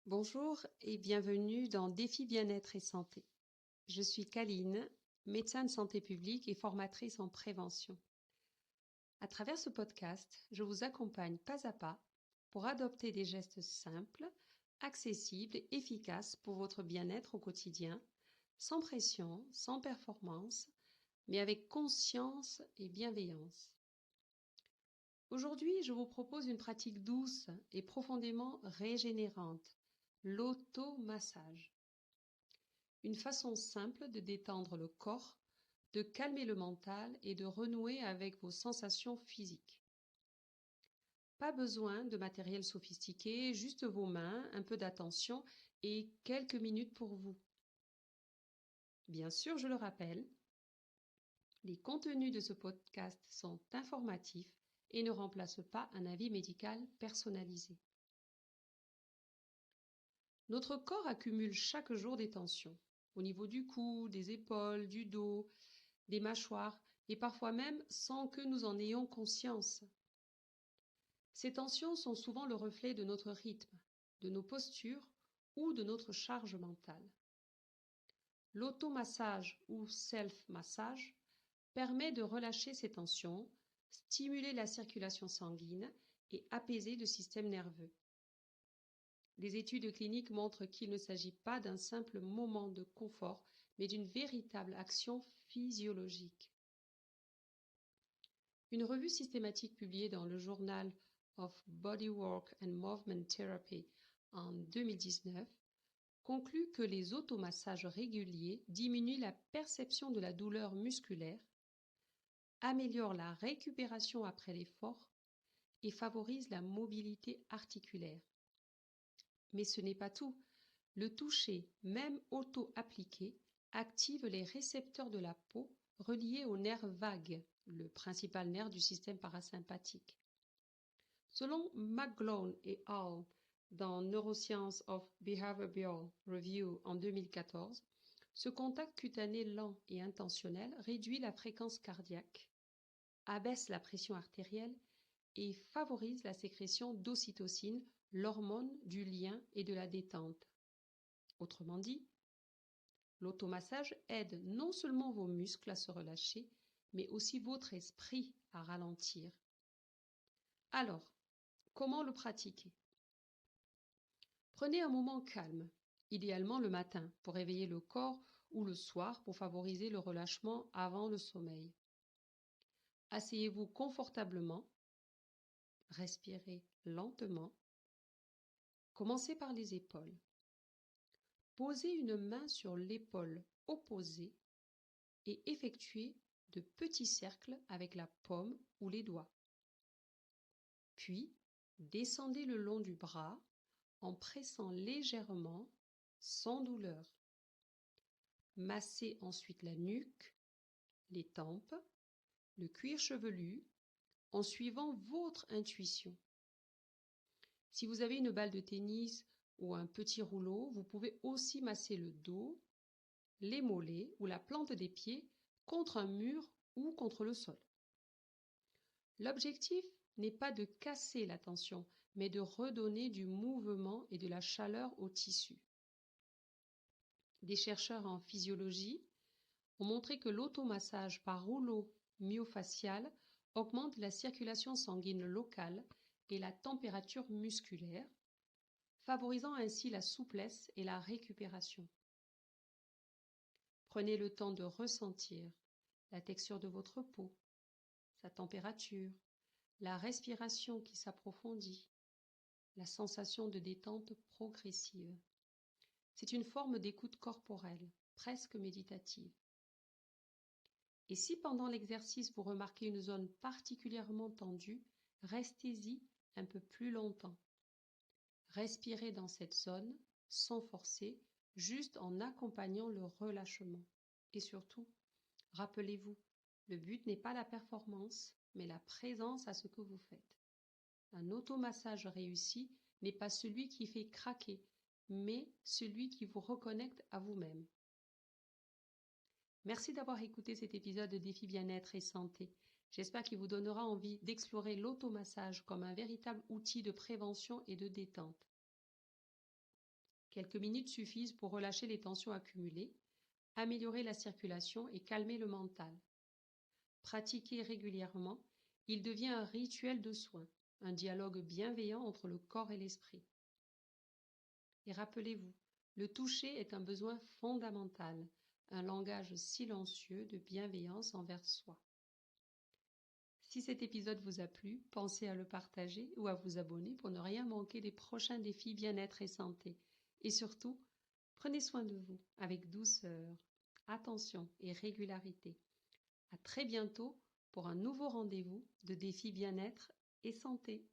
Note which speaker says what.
Speaker 1: Bonjour et bienvenue dans Défi Bien-être et Santé. Je suis Kaline, médecin de santé publique et formatrice en prévention. À travers ce podcast, je vous accompagne pas à pas pour adopter des gestes simples, accessibles et efficaces pour votre bien-être au quotidien, sans pression, sans performance, mais avec conscience et bienveillance. Aujourd'hui, je vous propose une pratique douce et profondément régénérante, l'automassage. Une façon simple de détendre le corps, de calmer le mental et de renouer avec vos sensations physiques. Pas besoin de matériel sophistiqué, juste vos mains, un peu d'attention et quelques minutes pour vous. Bien sûr, je le rappelle, les contenus de ce podcast sont informatifs et ne remplacent pas un avis médical personnalisé. Notre corps accumule chaque jour des tensions, au niveau du cou, des épaules, du dos, des mâchoires, et parfois même sans que nous en ayons conscience. Ces tensions sont souvent le reflet de notre rythme, de nos postures ou de notre charge mentale. L'automassage ou self-massage permet de relâcher ces tensions, stimuler la circulation sanguine et apaiser le système nerveux. Les études cliniques montrent qu'il ne s'agit pas d'un simple moment de confort, mais d'une véritable action physiologique. Une revue systématique publiée dans le Journal of Bodywork and Movement Therapy en 2019 conclut que les automassages réguliers diminuent la perception de la douleur musculaire, améliorent la récupération après l'effort et favorisent la mobilité articulaire. Mais ce n'est pas tout. Le toucher, même auto-appliqué, active les récepteurs de la peau reliés au nerf vague, le principal nerf du système parasympathique. Selon McGlone et al. Dans Neuroscience of Behavioral Review en 2014, ce contact cutané lent et intentionnel réduit la fréquence cardiaque, abaisse la pression artérielle et favorise la sécrétion d'ocytocine, l'hormone du lien et de la détente. Autrement dit, l'automassage aide non seulement vos muscles à se relâcher, mais aussi votre esprit à ralentir. Alors, comment le pratiquer? Prenez un moment calme, idéalement le matin, pour réveiller le corps ou le soir pour favoriser le relâchement avant le sommeil. Asseyez-vous confortablement, respirez lentement. Commencez par les épaules. Posez une main sur l'épaule opposée et effectuez de petits cercles avec la paume ou les doigts. Puis, descendez le long du bras en pressant légèrement, sans douleur. Massez ensuite la nuque, les tempes, le cuir chevelu, en suivant votre intuition. Si vous avez une balle de tennis ou un petit rouleau, vous pouvez aussi masser le dos, les mollets ou la plante des pieds contre un mur ou contre le sol. L'objectif n'est pas de casser la tension, mais de redonner du mouvement et de la chaleur au tissu. Des chercheurs en physiologie ont montré que l'automassage par rouleau myofacial augmente la circulation sanguine locale et la température musculaire, favorisant ainsi la souplesse et la récupération. Prenez le temps de ressentir la texture de votre peau, sa température, la respiration qui s'approfondit, la sensation de détente progressive. C'est une forme d'écoute corporelle, presque méditative. Et si pendant l'exercice vous remarquez une zone particulièrement tendue, restez-y un peu plus longtemps. Respirez dans cette zone sans forcer, juste en accompagnant le relâchement. Et surtout, rappelez-vous, le but n'est pas la performance, mais la présence à ce que vous faites. Un automassage réussi n'est pas celui qui fait craquer, mais celui qui vous reconnecte à vous-même. Merci d'avoir écouté cet épisode de Défi Bien-être et Santé. J'espère qu'il vous donnera envie d'explorer l'automassage comme un véritable outil de prévention et de détente. Quelques minutes suffisent pour relâcher les tensions accumulées, améliorer la circulation et calmer le mental. Pratiqué régulièrement, il devient un rituel de soins, un dialogue bienveillant entre le corps et l'esprit. Et rappelez-vous, le toucher est un besoin fondamental, un langage silencieux de bienveillance envers soi. Si cet épisode vous a plu, pensez à le partager ou à vous abonner pour ne rien manquer des prochains défis bien-être et santé. Et surtout, prenez soin de vous avec douceur, attention et régularité. À très bientôt pour un nouveau rendez-vous de défis bien-être et santé.